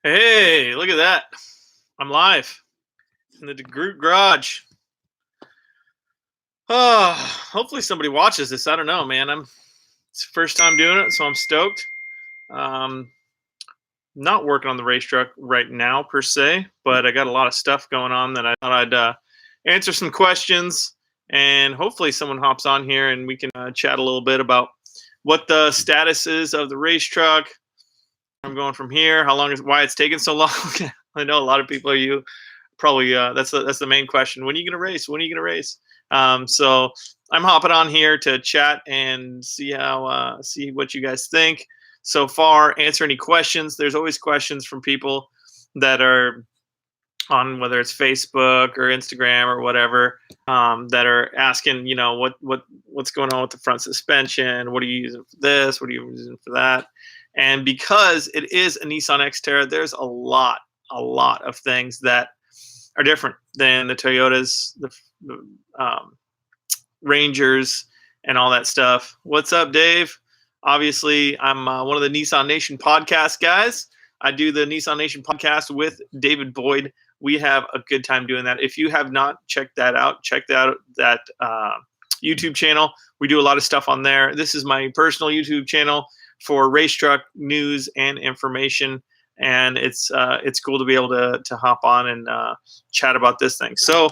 Hey, look at that. I'm live in the DeGroot garage. Oh, hopefully somebody watches this. I don't know, man. It's the first time doing it, so I'm stoked. Um, Not working on the race truck right now per se, but I got a lot of stuff going on that I thought I'd answer some questions, and hopefully someone hops on here and we can chat a little bit about what the status is of the race truck. I'm going from here. Why it's taking so long? I know a lot of people are probably that's the main question. When are you gonna race? When are you gonna race? So I'm hopping on here to chat and see what you guys think so far. Answer any questions. There's always questions from people that are on, whether it's Facebook or Instagram or whatever, that are asking, what's going on with the front suspension? What are you using for this? What are you using for that? And because it is a Nissan Xterra, there's a lot of things that are different than the Toyotas, the Rangers, and all that stuff. What's up, Dave? Obviously, I'm one of the Nissan Nation podcast guys. I do the Nissan Nation podcast with David Boyd. We have a good time doing that. If you have not checked that out, check that YouTube channel. We do a lot of stuff on there. This is my personal YouTube channel for race truck news and information, and it's cool to be able to hop on and chat about this thing. So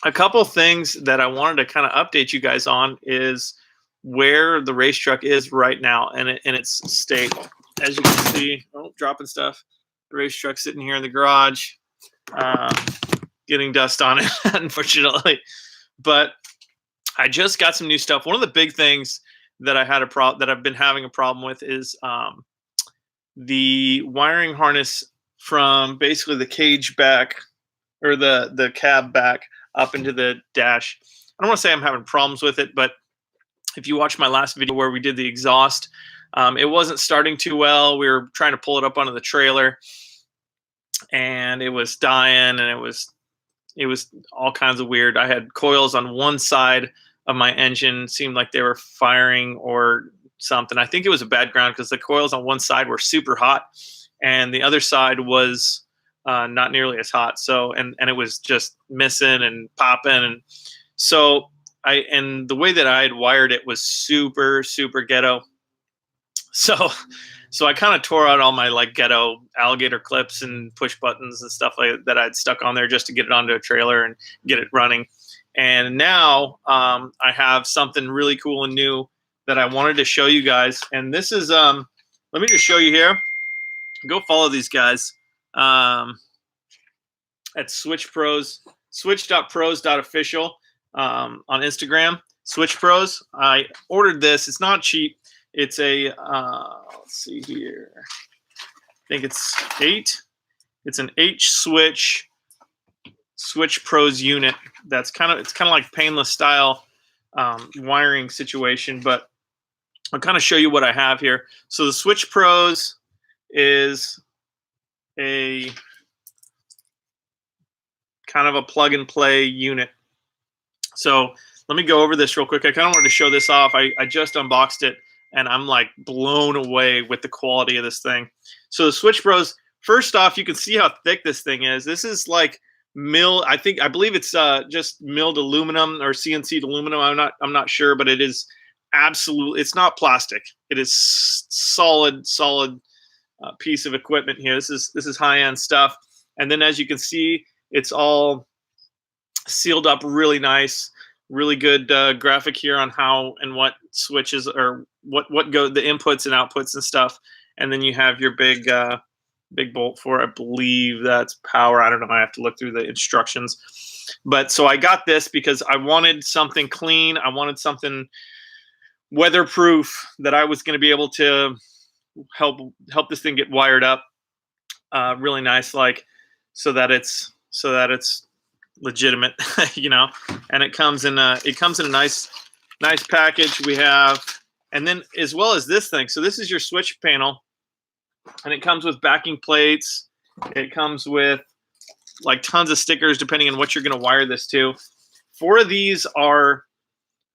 a couple things that I wanted to kind of update you guys on is where the race truck is right now and in its state. As you can see, dropping stuff. The race truck sitting here in the garage, getting dust on it, unfortunately. But I just got some new stuff. One of the big things that I've been having a problem with is the wiring harness from basically the cage back, or the cab back up into the dash. I don't want to say I'm having problems with it, but if you watch my last video where we did the exhaust, it wasn't starting too well. We were trying to pull it up onto the trailer, and it was dying, and it was all kinds of weird. I had coils on one side of my engine, seemed like they were firing or something. I think it was a bad ground because the coils on one side were super hot, and the other side was not nearly as hot. So and it was just missing and popping, and so and the way that I had wired it was super ghetto. So I kind of tore out all my ghetto alligator clips and push buttons and stuff like that I'd stuck on there just to get it onto a trailer and get it running. And now I have something really cool and new that I wanted to show you guys. And this is let me just show you here. Go follow these guys at Switch Pros, switch.pros.official on Instagram. Switch Pros. I ordered this. It's not cheap. It's a let's see here. I think it's 8. It's an H Switch Pros unit. It's kind of like painless style wiring situation, but I'll kind of show you what I have here. So the Switch Pros is a kind of a plug and play unit. So let me go over this real quick. I kind of wanted to show this off. I just unboxed it, and I'm like blown away with the quality of this thing. So the Switch Pros, first off, you can see how thick this thing is. This is like I believe it's just milled aluminum or CNC'd aluminum. I'm not sure, but it is absolutely, it's not plastic. It is solid piece of equipment here. This is high-end stuff. And then as you can see, it's all sealed up really nice. Really good graphic here on how and what switches, or what go, the inputs and outputs and stuff. And then you have your big bolt for, I believe that's power. I don't know. I have to look through the instructions. But so I got this because I wanted something clean. I wanted something weatherproof that I was going to be able to help this thing get wired up really nice, so that it's legitimate, and it comes in a nice package. We have, and then as well as this thing. So this is your switch panel, and it comes with backing plates. It comes with tons of stickers depending on what you're going to wire this to. Four of these are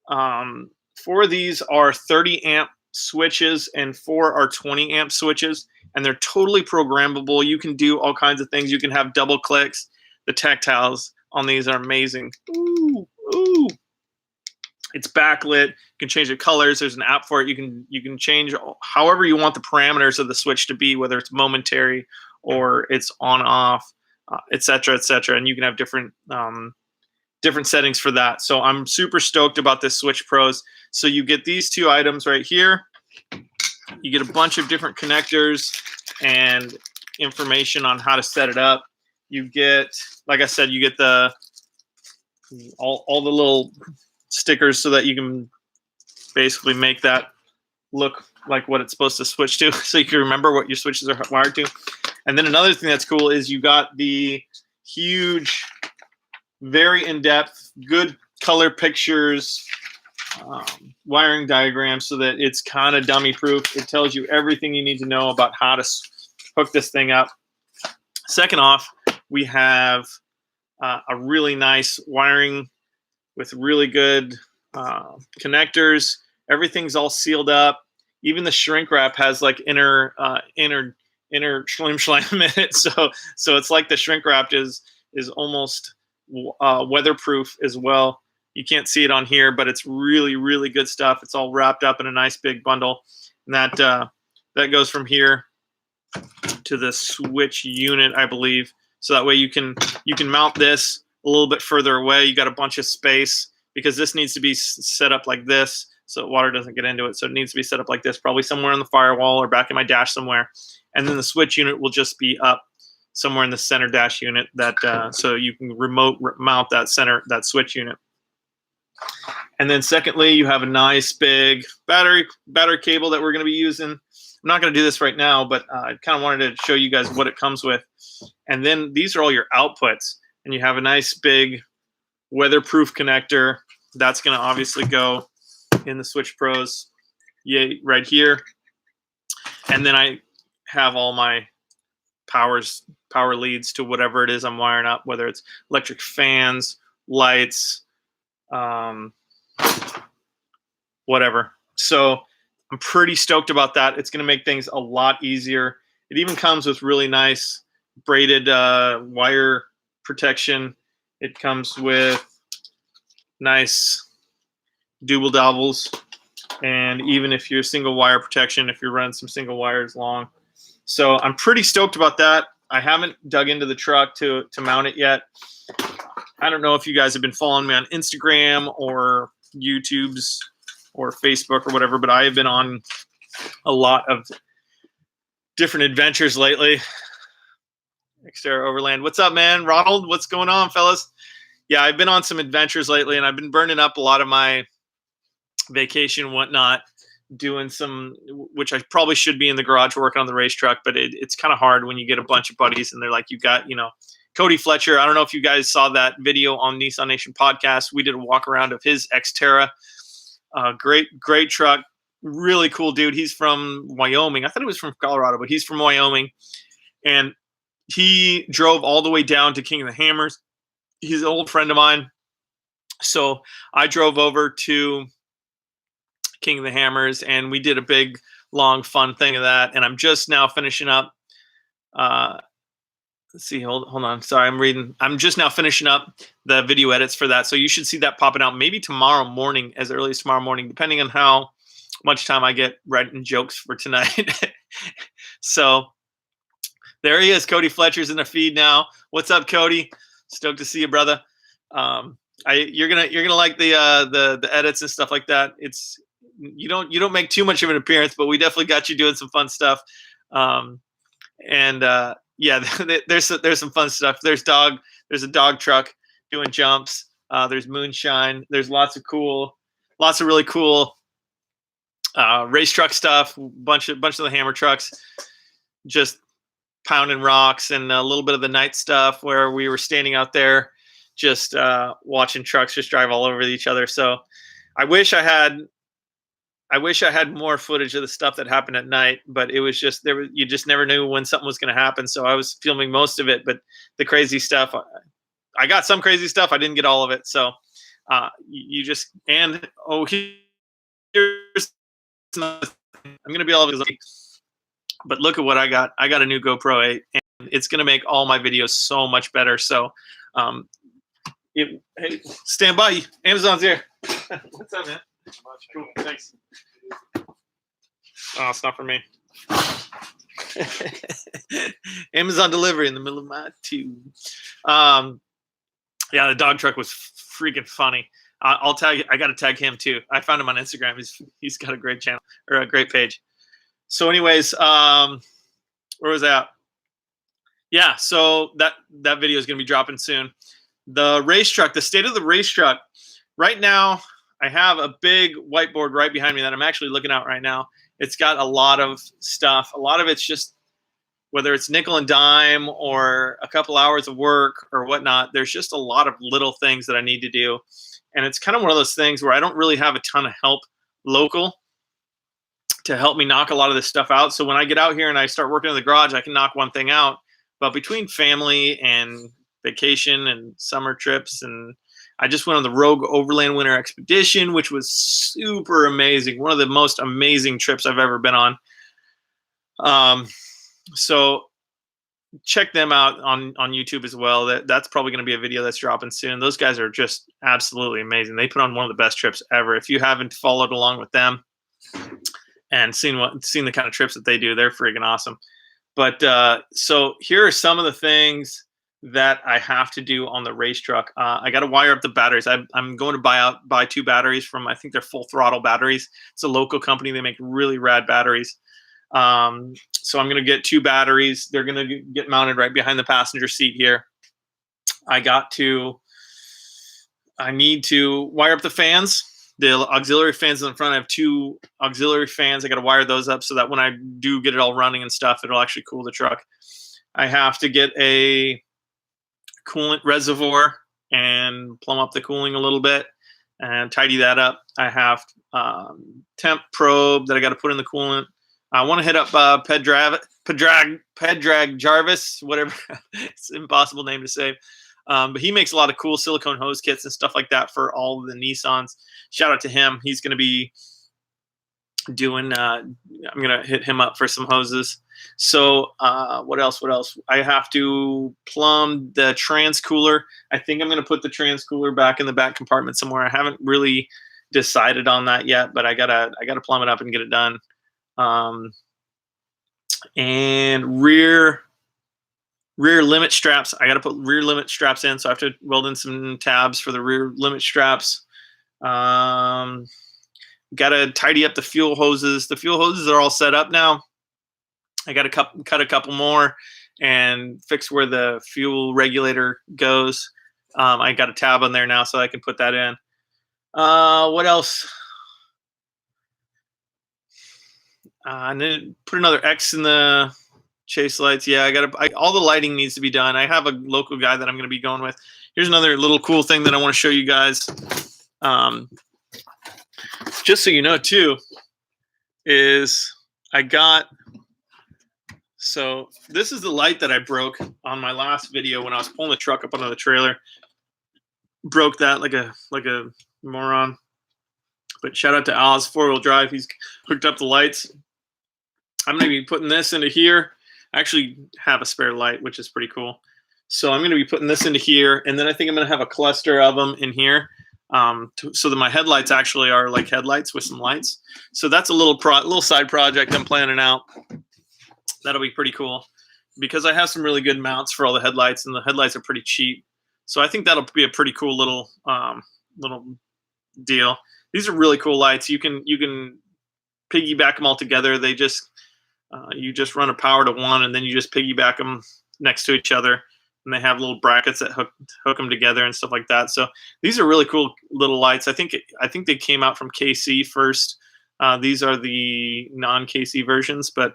30 amp switches, and 4 are 20 amp switches. and they're totally programmable. You can do all kinds of things. You can have double clicks. The tactiles on these are amazing. Ooh, ooh. It's backlit. You can change the colors. There's an app for it. You can change however you want the parameters of the switch to be, whether it's momentary or it's on off, et cetera, et cetera. And you can have different settings for that. So I'm super stoked about this Switch Pros. So you get these two items right here. You get a bunch of different connectors and information on how to set it up. You get, like I said, you get the all the little stickers so that you can basically make that look like what it's supposed to switch to, so you can remember what your switches are wired to. And then another thing that's cool is you got the huge, very in-depth, good color pictures, wiring diagrams, so that it's kind of dummy proof. It tells you everything you need to know about how to hook this thing up. Second off, we have a really nice wiring with really good connectors. Everything's all sealed up. Even the shrink wrap has like inner schlim in it. So it's like the shrink wrap is almost weatherproof as well. You can't see it on here, but it's really, really good stuff. It's all wrapped up in a nice big bundle. And that goes from here to the switch unit, I believe. So that way you can mount this a little bit further away. You got a bunch of space because this needs to be set up like this so water doesn't get into it. So it needs to be set up like this, probably somewhere in the firewall or back in my dash somewhere. And then the switch unit will just be up somewhere in the center dash unit, that so you can remote mount that switch unit. And then secondly, you have a nice big battery cable that we're going to be using. I'm not going to do this right now, but I kind of wanted to show you guys what it comes with. And then these are all your outputs. And you have a nice big weatherproof connector. That's going to obviously go in the Switch Pros right here. And then I have all my power leads to whatever it is I'm wiring up, whether it's electric fans, lights, whatever. So I'm pretty stoked about that. It's going to make things a lot easier. It even comes with really nice braided wire protection. It comes with nice double doubles, and even if you're single wire protection, if you're running some single wires long. So I'm pretty stoked about that. I haven't dug into the truck to mount it yet. I don't know if you guys have been following me on Instagram or YouTube's or Facebook or whatever, but I have been on a lot of different adventures lately. Xterra Overland. What's up, man? Ronald, what's going on, fellas? Yeah, I've been on some adventures lately, and I've been burning up a lot of my vacation and whatnot, doing some, which I probably should be in the garage working on the race truck, but it's kind of hard when you get a bunch of buddies and they're like, you got, Cody Fletcher. I don't know if you guys saw that video on Nissan Nation podcast. We did a walk around of his Xterra. Great truck. Really cool dude. He's from Wyoming. I thought he was from Colorado, but he's from Wyoming. And he drove all the way down to King of the Hammers. He's an old friend of mine. So I drove over to King of the Hammers, and we did a big, long, fun thing of that. And I'm just now finishing up. Let's see. Hold on. Sorry, I'm reading. I'm just now finishing up the video edits for that. So you should see that popping out maybe tomorrow morning, as early as tomorrow morning, depending on how much time I get writing jokes for tonight. So there he is. Cody Fletcher's in the feed now. What's up, Cody? Stoked to see you, brother. You're gonna like the edits and stuff like that. It's you don't make too much of an appearance, but we definitely got you doing some fun stuff. Yeah, there's some fun stuff. There's a dog truck doing jumps. There's moonshine. There's lots of really cool race truck stuff. Bunch of the hammer trucks just pounding rocks, and a little bit of the night stuff where we were standing out there just watching trucks just drive all over each other. So I wish I had more footage of the stuff that happened at night, but it was just you just never knew when something was going to happen. So I was filming most of it, but the crazy stuff, I got some crazy stuff. I didn't get all of it. So here's another thing. I'm going to be able to But look at what I got. I got a new GoPro 8, and it's going to make all my videos so much better. So, hey, stand by. Amazon's here. What's up, man? Cool. Thanks. Oh, it's not for me. Amazon delivery in the middle of my tube. Yeah, the dog truck was freaking funny. I got to tag him too. I found him on Instagram. He's got a great channel, or a great page. So anyways, where was that? Yeah, so that video is going to be dropping soon. The race truck, the state of the race truck. Right now, I have a big whiteboard right behind me that I'm actually looking at right now. It's got a lot of stuff. A lot of it's just, whether it's nickel and dime or a couple hours of work or whatnot, there's just a lot of little things that I need to do. And it's kind of one of those things where I don't really have a ton of help local to help me knock a lot of this stuff out. So when I get out here and I start working in the garage, I can knock one thing out. But between family and vacation and summer trips, and I just went on the Rogue Overland Winter Expedition, which was super amazing. One of the most amazing trips I've ever been on. So check them out on YouTube as well. That's probably going to be a video that's dropping soon. Those guys are just absolutely amazing. They put on one of the best trips ever. If you haven't followed along with them and seen the kind of trips that they do, they're freaking awesome. But so here are some of the things that I have to do on the race truck. I got to wire up the batteries. I'm going to buy 2 batteries from, I think they're Full Throttle batteries. It's a local company. They make really rad batteries. So I'm going to get 2 batteries. They're going to get mounted right behind the passenger seat here. I need to wire up the fans, the auxiliary fans in the front. I have 2 auxiliary fans. I got to wire those up so that when I do get it all running and stuff, it'll actually cool the truck. I have to get a coolant reservoir and plumb up the cooling a little bit and tidy that up. I have temp probe that I got to put in the coolant. I want to hit up Pedrag Jarvis, whatever. It's an impossible name to say. But he makes a lot of cool silicone hose kits and stuff like that for all of the Nissans. Shout out to him. He's going to be doing, I'm going to hit him up for some hoses. So what else? I have to plumb the trans cooler. I think I'm going to put the trans cooler back in the back compartment somewhere. I haven't really decided on that yet, but I gotta plumb it up and get it done. And rear limit straps. I got to put rear limit straps in, so I have to weld in some tabs for the rear limit straps. Got to tidy up the fuel hoses. The fuel hoses are all set up now. I got to cut a couple more and fix where the fuel regulator goes. I got a tab on there now, so I can put that in. What else? And then put another X in the chase lights. Yeah, all the lighting needs to be done. I have a local guy that I'm going to be going with. Here's another little cool thing that I want to show you guys. Just so you know too, is so this is the light that I broke on my last video when I was pulling the truck up onto the trailer. Broke that like a moron. But shout out to Oz 4-wheel drive. He's hooked up the lights. I'm going to be putting this into here. I actually have a spare light, which is pretty cool. So I'm going to be putting this into here, and then I think I'm going to have a cluster of them in here, so that my headlights actually are like headlights with some lights. So that's a little side project I'm planning out. That'll be pretty cool because I have some really good mounts for all the headlights, and the headlights are pretty cheap. So I think that'll be a pretty cool little deal. These are really cool lights. You can piggyback them all together. They just you just run a power to one, and then you just piggyback them next to each other, and they have little brackets that hook them together and stuff like that. So these are really cool little lights. I think they came out from KC first. These are the non-KC versions, but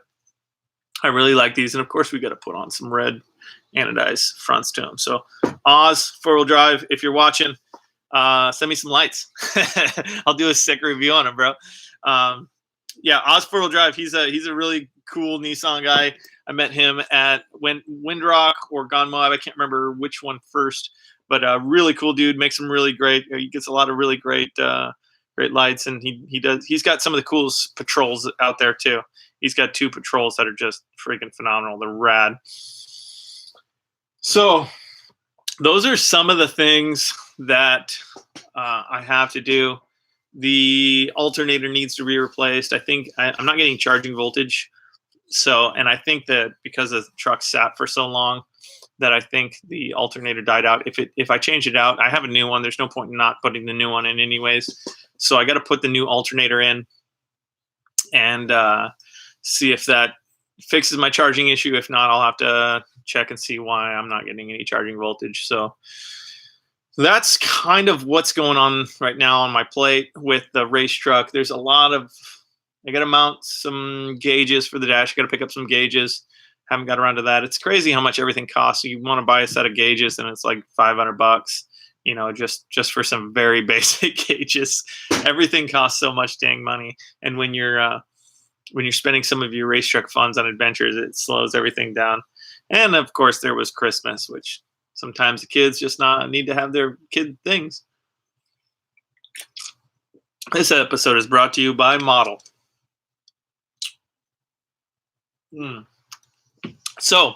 I really like these. And of course, we got to put on some red anodized fronts to them. So Oz 4-wheel drive, if you're watching, send me some lights. I'll do a sick review on them, bro. Yeah, Oz 4-wheel drive. He's a really cool Nissan guy. I met him at Windrock or Gone Moab. I can't remember which one first, but really cool dude. Makes them really great. He gets a lot of really great lights, and he's got some of the coolest patrols out there too. he's got 2 patrols that are just freaking phenomenal. They're rad. So those are some of the things that I have to do. The alternator needs to be replaced. I think I'm not getting charging voltage. So, and I think that because the truck sat for so long, that I think the alternator died out. If I change it out, I have a new one. There's no point in not putting the new one in anyways. So I got to put the new alternator in and see if that fixes my charging issue. If not, I'll have to check and see why I'm not getting any charging voltage. So that's kind of what's going on right now on my plate with the race truck. There's a lot of, I got to mount some gauges for the dash. I got to pick up some gauges. Haven't got around to that. It's crazy how much everything costs. You want to buy a set of gauges and it's like $500, you know, just for some very basic gauges. Everything costs so much dang money. And when you're spending some of your race truck funds on adventures, it slows everything down. And of course there was Christmas, which sometimes the kids just need to have their kid things. This episode is brought to you by Model. So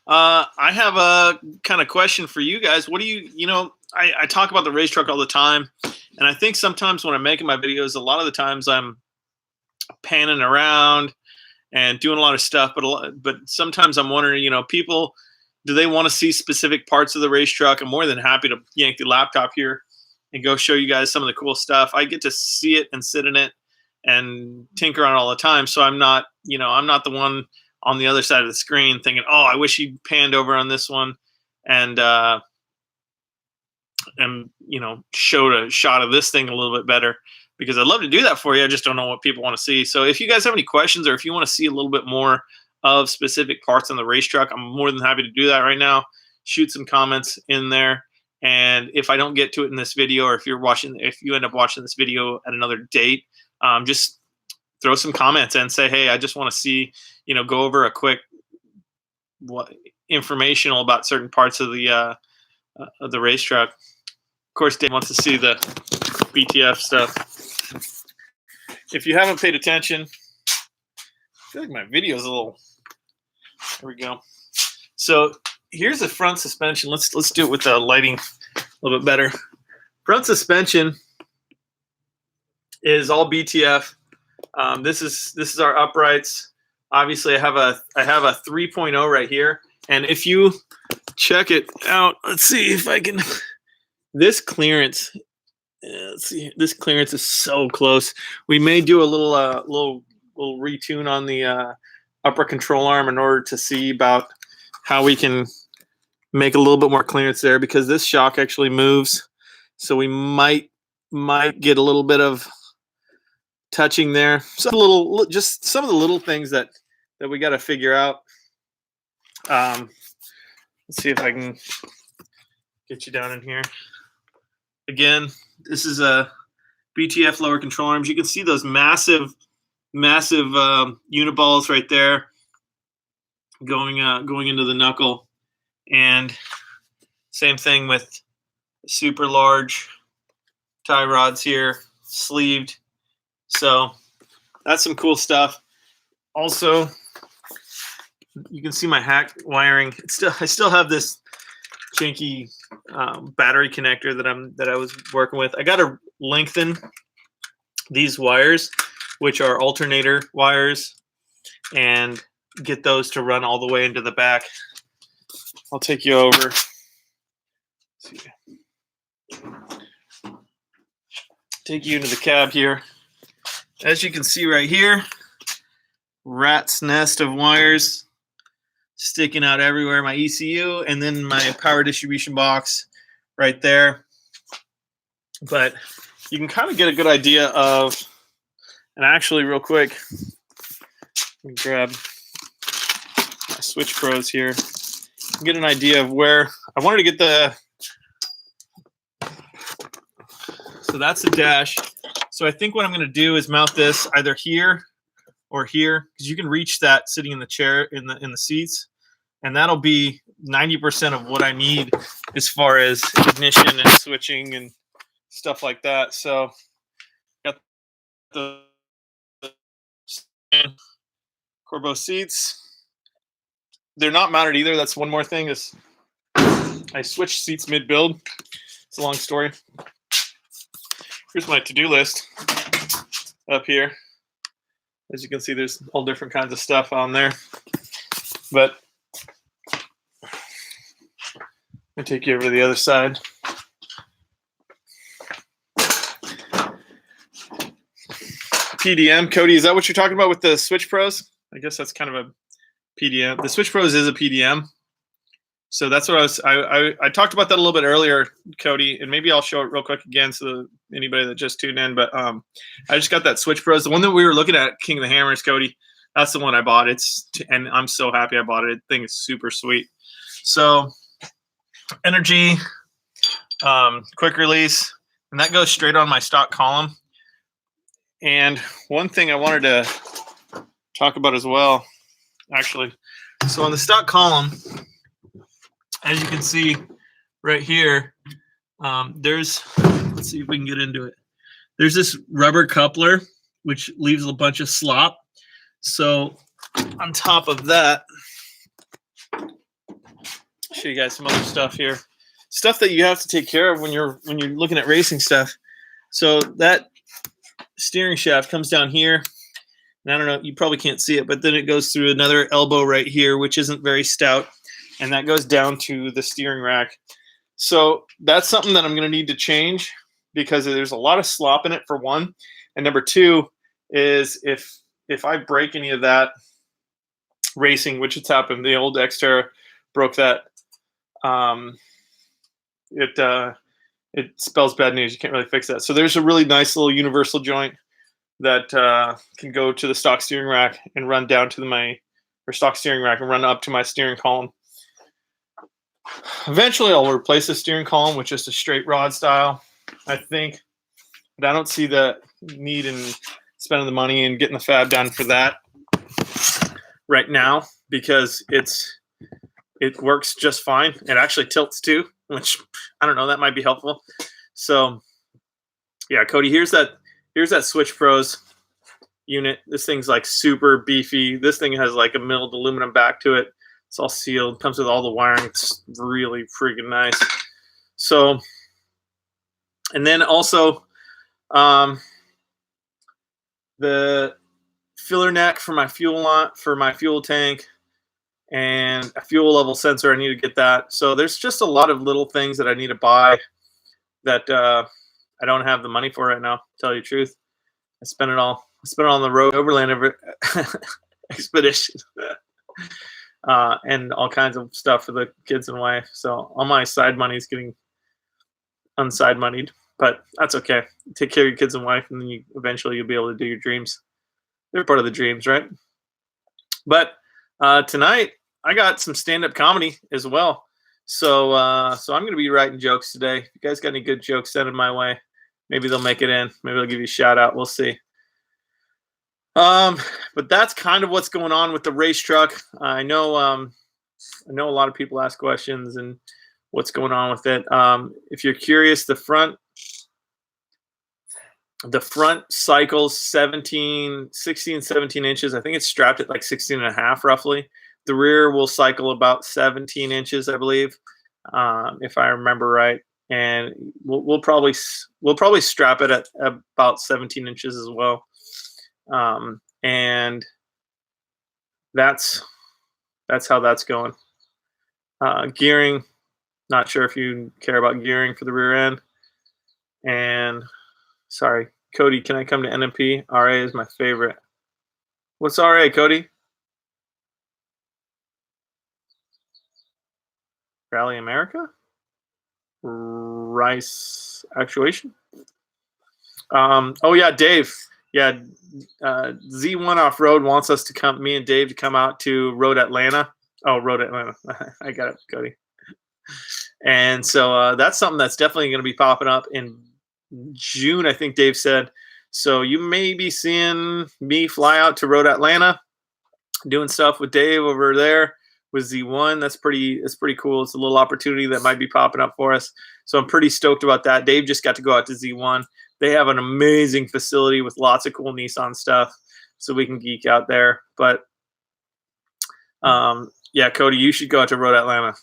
I have a kind of question for you guys. What do you know, I talk about the race truck all the time. And I think sometimes when I'm making my videos, a lot of the times I'm panning around and doing a lot of stuff. But sometimes I'm wondering, you know, people, do they want to see specific parts of the race truck? I'm more than happy to yank the laptop here and go show you guys some of the cool stuff. I get to see it and sit in it and tinker on it all the time. So I'm not the one on the other side of the screen thinking, oh, I wish he panned over on this one and you know, showed a shot of this thing a little bit better, because I'd love to do that for you. I just don't know what people want to see. So if you guys have any questions, or if you want to see a little bit more of specific parts on the race truck, I'm more than happy to do that right now. Shoot some comments in there. And if I don't get to it in this video, or if you end up watching this video at another date, just throw some comments and say, hey, I just want to see, you know, go over a quick informational about certain parts of the race truck. Of course, Dave wants to see the BTF stuff. If you haven't paid attention, I feel like my video is a little. There we go. So here's the front suspension. Let's do it with the lighting a little bit better. Front suspension is all BTF. This is our uprights. Obviously, I have a 3.0 right here, and if you check it out, let's see if I can. This clearance. Let's see. This clearance is so close. We may do a little retune on the upper control arm in order to see about how we can make a little bit more clearance there, because this shock actually moves. So we might get a little bit of touching there. Just some of the little things that we got to figure out. Let's see if I can get you down in here. Again, this is a BTF lower control arms. You can see those massive uniballs right there going into the knuckle, and same thing with super large tie rods here, sleeved. So that's some cool stuff. Also, you can see my hack wiring. I still have this janky battery connector that I was working with. I got to lengthen these wires, which are alternator wires, and get those to run all the way into the back. I'll take you over. Take you into the cab here. As you can see right here, rat's nest of wires sticking out everywhere. My ECU, and then my power distribution box right there. But you can kind of get a good idea of, and actually real quick, let me grab my Switch Pros here, get an idea of where I wanted to get the, so that's the dash. So I think what I'm going to do is mount this either here or here, because you can reach that sitting in the chair in the seats, and that'll be 90% of what I need as far as ignition and switching and stuff like that. So got the Corbeau seats. They're not mounted either. That's one more thing is I switched seats mid-build. It's a long story. Here's my to-do list up here. As you can see, there's all different kinds of stuff on there. But let me take you over to the other side. PDM. Cody, is that what you're talking about with the Switch Pros? I guess that's kind of a PDM. The Switch Pros is a PDM. So that's what I talked about that a little bit earlier, Cody, and maybe I'll show it real quick again so anybody that just tuned in. But I just got that Switch Pros. The one that we were looking at, King of the Hammers, Cody, that's the one I bought. And I'm so happy I bought it. The thing is super sweet. So energy, quick release, and that goes straight on my stock column. And one thing I wanted to talk about as well, actually. So on the stock column, as you can see right here, let's see if we can get into it. There's this rubber coupler, which leaves a bunch of slop. So on top of that, show you guys some other stuff here. Stuff that you have to take care of when you're looking at racing stuff. So that steering shaft comes down here. And I don't know, you probably can't see it, but then it goes through another elbow right here, which isn't very stout. And that goes down to the steering rack. So that's something that I'm going to need to change because there's a lot of slop in it, for one. And number two is if I break any of that racing, which it's happened, the old Xterra broke that, it spells bad news. You can't really fix that. So there's a really nice little universal joint that can go to the stock steering rack and run down to stock steering rack and run up to my steering column. Eventually, I'll replace the steering column with just a straight rod style, I think. But I don't see the need in spending the money and getting the fab done for that right now because it works just fine. It actually tilts too, which I don't know. That might be helpful. So, yeah, Cody, here's that Switch Pros unit. This thing's like super beefy. This thing has like a milled aluminum back to it. It's all sealed. Comes with all the wiring. It's really freaking nice. So, and then also the filler neck for my fuel tank, and a fuel level sensor. I need to get that. So there's just a lot of little things that I need to buy that I don't have the money for right now. To tell you the truth, I spent it all on the road overland expedition. And all kinds of stuff for the kids and wife. So all my side money is getting unside moneyed, but that's okay. Take care of your kids and wife, and then eventually you'll be able to do your dreams. They're part of the dreams, right? But tonight I got some stand-up comedy as well. So I'm going to be writing jokes today. If you guys got any good jokes, send them my way. Maybe they'll make it in. Maybe I'll give you a shout out. We'll see. But that's kind of what's going on with the race truck. I know a lot of people ask questions and what's going on with it. If you're curious, the front cycles 16, 17 inches. I think it's strapped at like 16 and a half roughly. The rear will cycle about 17 inches, I believe, if I remember right. And we'll probably strap it at about 17 inches as well. And that's how that's going. Gearing, not sure if you care about gearing for the rear end. And sorry, Cody, can I come to NMP? RA is my favorite. What's RA, Cody? Rally America? Rice Actuation? Oh yeah, Dave. Yeah, Z1 Off-Road wants us to come, me and Dave, to come out to Road Atlanta. Oh, Road Atlanta. I got it, Cody. And so that's something that's definitely going to be popping up in June, I think Dave said. So you may be seeing me fly out to Road Atlanta, doing stuff with Dave over there with Z1. That's pretty cool. It's a little opportunity that might be popping up for us. So I'm pretty stoked about that. Dave just got to go out to Z1. They have an amazing facility with lots of cool Nissan stuff, so we can geek out there. But Yeah, Cody, you should go out to Road Atlanta.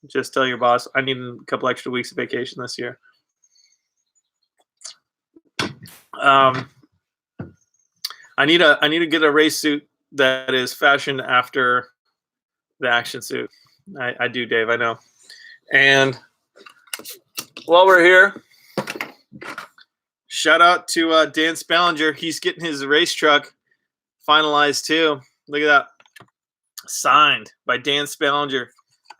Just tell your boss I need a couple extra weeks of vacation this year. I need to get a race suit that is fashioned after the action suit. I do, Dave. I know. And while we're here, shout out to Dan Ballinger. He's getting his race truck finalized too. Look at that. Signed by Dan Ballinger.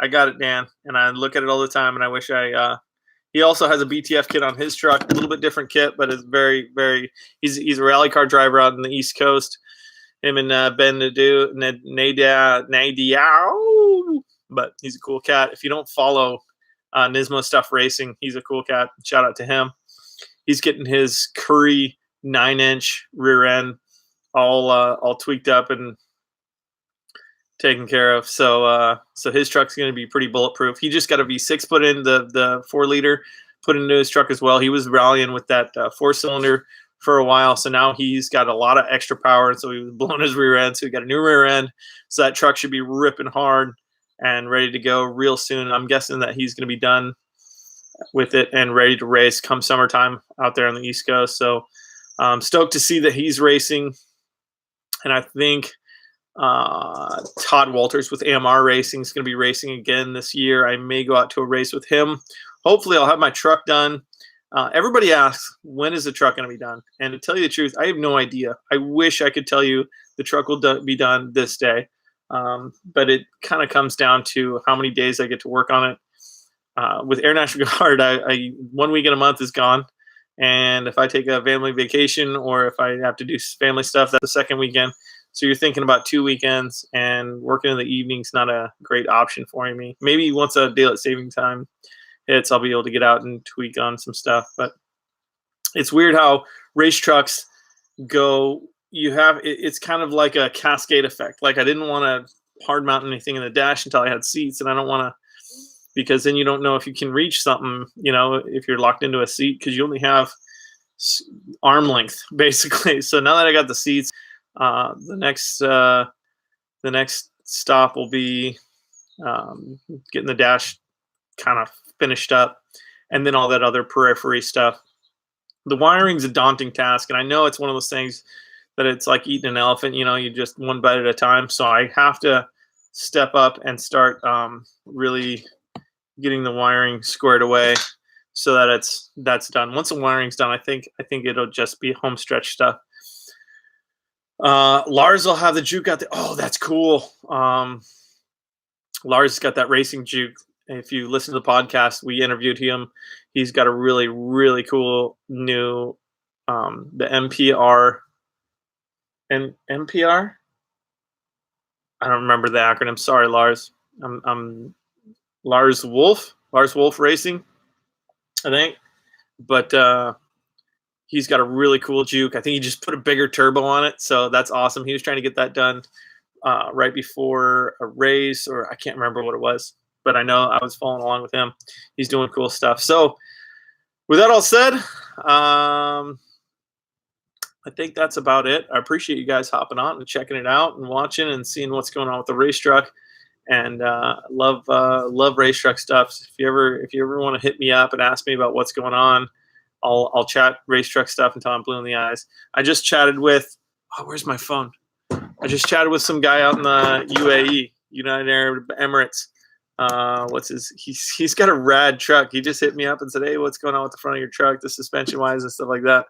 I got it, Dan, and I look at it all the time, and I wish he also has a BTF kit on his truck, a little bit different kit, but it's very, very. He's a rally car driver out on the East Coast. Him and Ben Nadia, but he's a cool cat. If you don't follow Nismo Stuff Racing, he's a cool cat. Shout out to him. He's getting his Curry 9-inch rear end all tweaked up and taken care of. So his truck's going to be pretty bulletproof. He just got a V6 put in, the 4-liter put into his truck as well. He was rallying with that 4-cylinder for a while, so now he's got a lot of extra power, and so he was blowing his rear end. So he got a new rear end. So that truck should be ripping hard and ready to go real soon. I'm guessing that he's going to be done with it and ready to race come summertime out there on the East Coast. So I'm stoked to see that he's racing, and I think Todd Walters with AMR Racing is going to be racing again this year. I may go out to a race with him. Hopefully I'll have my truck done. Everybody asks, when is the truck going to be done? And to tell you the truth, I have no idea. I wish I could tell you the truck will be done this day. But it kind of comes down to how many days I get to work on it. With Air National Guard, I 1 week in a month is gone. And if I take a family vacation or if I have to do family stuff, that's the second weekend. So you're thinking about 2 weekends, and working in the evening's not a great option for me. Maybe once a daylight saving time hits, I'll be able to get out and tweak on some stuff. But it's weird how race trucks go. It's kind of like a cascade effect. Like, I didn't want to hard mount anything in the dash until I had seats, and I don't want to, because then you don't know if you can reach something, if you're locked into a seat, because you only have arm length basically. So now that I got the seats, the next stop will be getting the dash kind of finished up, and then all that other periphery stuff. The wiring's a daunting task, and I know it's one of those things that it's like eating an elephant. You just one bite at a time. So I have to step up and start really getting the wiring squared away so that that's done. Once the wiring's done, I think it'll just be home stretch stuff. Lars will have the juke out there. Oh, that's cool. Lars has got that racing juke. If you listen to the podcast, we interviewed him. He's got a really, really cool new the MPR and MPR. I don't remember the acronym. Sorry, Lars. I'm Lars Wolf Racing, I think. But he's got a really cool juke. I think he just put a bigger turbo on it, so that's awesome. He was trying to get that done right before a race, or I can't remember what it was, but I know I was following along with him. He's doing cool stuff. So with that all said, I think that's about it. I appreciate you guys hopping on and checking it out and watching and seeing what's going on with the race truck. And love race truck stuff. If you ever want to hit me up and ask me about what's going on, I'll chat race truck stuff until I'm blue in the eyes. I just chatted with where's my phone? I just chatted with some guy out in the UAE, United Arab Emirates. He's got a rad truck. He just hit me up and said, "Hey, what's going on with the front of your truck, the suspension wise and stuff like that?"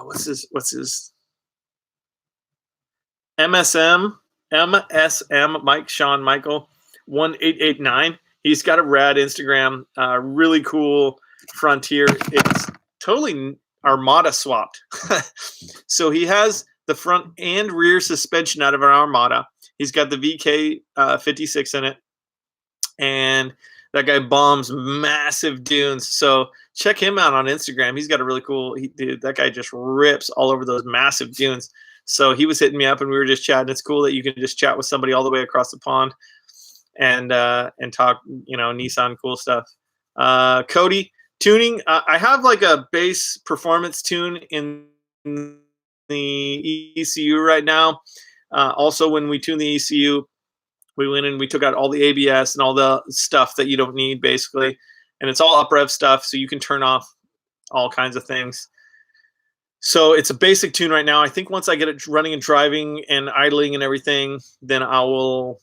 What's his MSM Sean Michael 1889. He's got a rad Instagram, really cool Frontier. It's totally Armada swapped. So he has the front and rear suspension out of an Armada. He's got the VK 56 in it, and that guy bombs massive dunes. So check him out on Instagram. He's got a really cool. That guy just rips all over those massive dunes. So he was hitting me up, and we were just chatting. It's cool that you can just chat with somebody all the way across the pond, and talk, Nissan cool stuff. Cody, tuning. I have like a base performance tune in the ECU right now. Also, when we tuned the ECU, we went and we took out all the ABS and all the stuff that you don't need, basically. And it's all up rev stuff, so you can turn off all kinds of things. So it's a basic tune right now. I think once I get it running and driving and idling and everything, then I will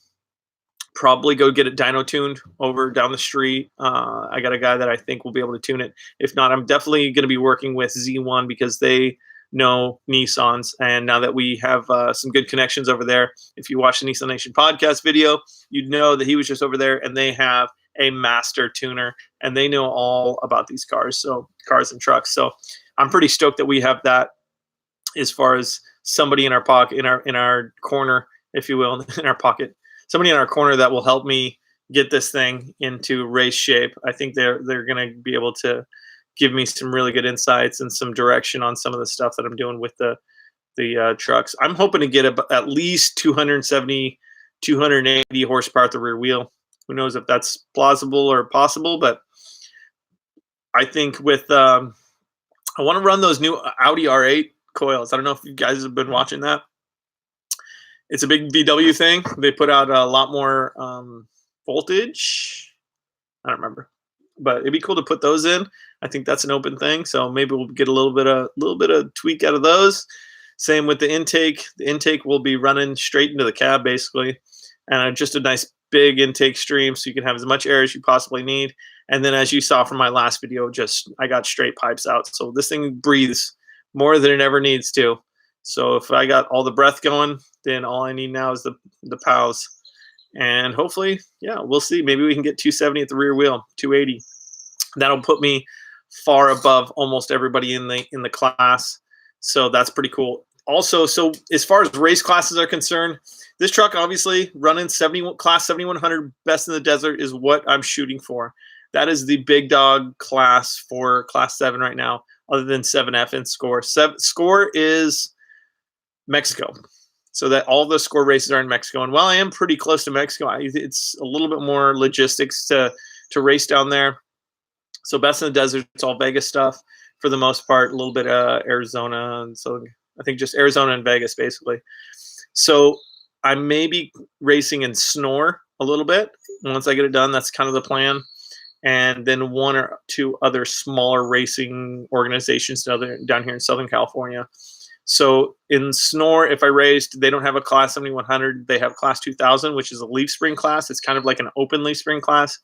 probably go get it dyno tuned over down the street. I got a guy that I think will be able to tune it. If not, I'm definitely going to be working with Z1 because they know Nissans. And now that we have some good connections over there, if you watch the Nissan Nation podcast video, you'd know that he was just over there, and they have a master tuner, and they know all about these cars and trucks. So I'm pretty stoked that we have that as far as somebody in our pocket, in our corner, if you will, in our pocket. Somebody in our corner that will help me get this thing into race shape. I think they're going to be able to give me some really good insights and some direction on some of the stuff that I'm doing with the trucks. I'm hoping to get at least 270, 280 horsepower at the rear wheel. Who knows if that's plausible or possible, but I think with I want to run those new Audi R8 coils. I don't know if you guys have been watching that. It's a big VW thing. They put out a lot more voltage. I don't remember, but it'd be cool to put those in. I think that's an open thing, so maybe we'll get a little bit of tweak out of those. Same with the intake. The intake will be running straight into the cab, basically, and just a nice big intake stream, so you can have as much air as you possibly need. And then, as you saw from my last video, I got straight pipes out, so this thing breathes more than it ever needs to. So if I got all the breath going, then all I need now is the POWs. And hopefully, yeah, we'll see. Maybe we can get 270 at the rear wheel, 280. That'll put me far above almost everybody in the class. So that's pretty cool. Also, so as far as race classes are concerned, this truck obviously running class 7100 best in the desert is what I'm shooting for. That is the big dog class for class 7 right now, other than 7F and Score. Score is Mexico, so that all the Score races are in Mexico. And while I am pretty close to Mexico, it's a little bit more logistics to race down there. So best in the desert, it's all Vegas stuff for the most part, a little bit of Arizona, and so I think just Arizona and Vegas basically. So I may be racing in Snore a little bit once I get it done. That's kind of the plan. And then one or two other smaller racing organizations down here in Southern California. So in Snore, if I raced, they don't have a class 7100. They have class 2000, which is a leaf spring class. It's kind of like an open leaf spring class.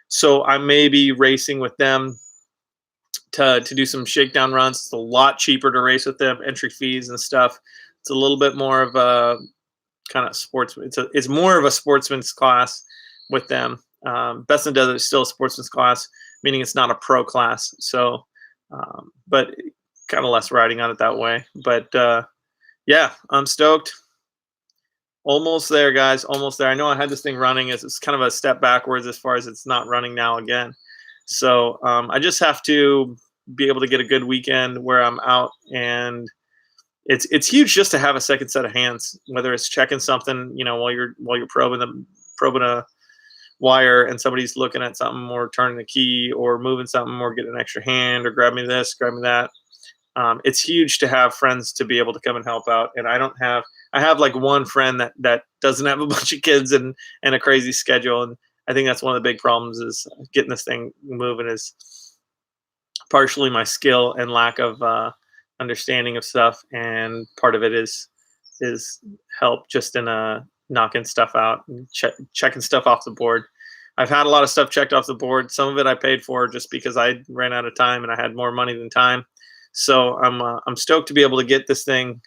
So I may be racing with them to do some shakedown runs. It's a lot cheaper to race with them, entry fees and stuff. It's a little bit more of a kind of sportsman. It's more of a sportsman's class with them. Best in the Desert is still a sportsman's class, meaning it's not a pro class. So, but kind of less riding on it that way. But yeah, I'm stoked. Almost there, guys. Almost there. I know I had this thing running. It's kind of a step backwards as far as it's not running now again. So I just have to be able to get a good weekend where I'm out, and it's huge just to have a second set of hands, whether it's checking something, while you're probing a wire and somebody's looking at something or turning the key or moving something or getting an extra hand or grab me this, grab me that. It's huge to have friends to be able to come and help out. And I have like one friend that doesn't have a bunch of kids and a crazy schedule. And I think that's one of the big problems is getting this thing moving is partially my skill and lack of understanding of stuff. And part of it is help just in knocking stuff out and checking stuff off the board. I've had a lot of stuff checked off the board. Some of it I paid for just because I ran out of time and I had more money than time. So I'm stoked to be able to get this thing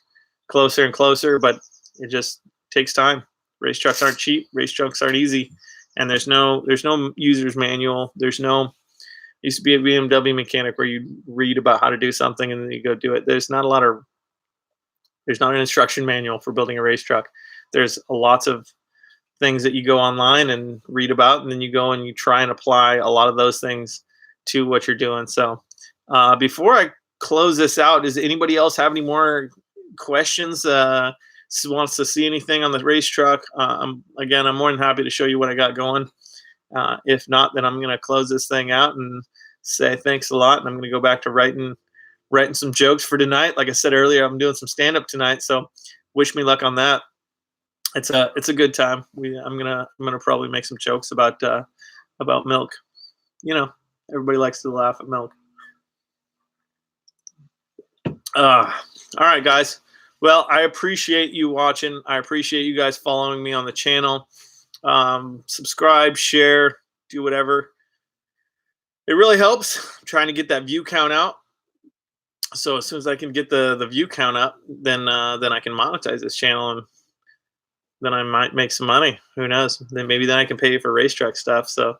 closer and closer, but it just takes time. Race trucks aren't cheap. Race trucks aren't easy, and there's no user's manual. Used to be a BMW mechanic where you read about how to do something and then you go do it. There's not an instruction manual for building a race truck. There's lots of things that you go online and read about, and then you go and you try and apply a lot of those things to what you're doing. So before I close this out, does anybody else have any more questions? Wants to see anything on the race truck? I'm more than happy to show you what I got going. If not, then I'm going to close this thing out and say thanks a lot. And I'm going to go back to writing some jokes for tonight. Like I said earlier, I'm doing some stand-up tonight, so wish me luck on that. it's a good time. I'm gonna probably make some jokes about milk. You know, everybody likes to laugh at milk. All right, guys. Well, I appreciate you watching. I appreciate you guys following me on the channel. Subscribe, share, do whatever. It really helps. I'm trying to get that view count out. So as soon as I can get the view count up, then I can monetize this channel, and then I might make some money. Who knows? Then maybe I can pay you for racetrack stuff. So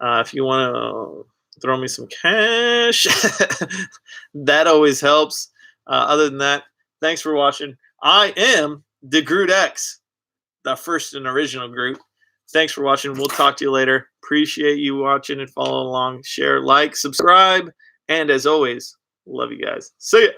if you want to throw me some cash, that always helps. Other than that, thanks for watching. I am DagrootX, the first and original Groot. Thanks for watching. We'll talk to you later. Appreciate you watching and following along. Share, like, subscribe, and as always, love you guys. See ya.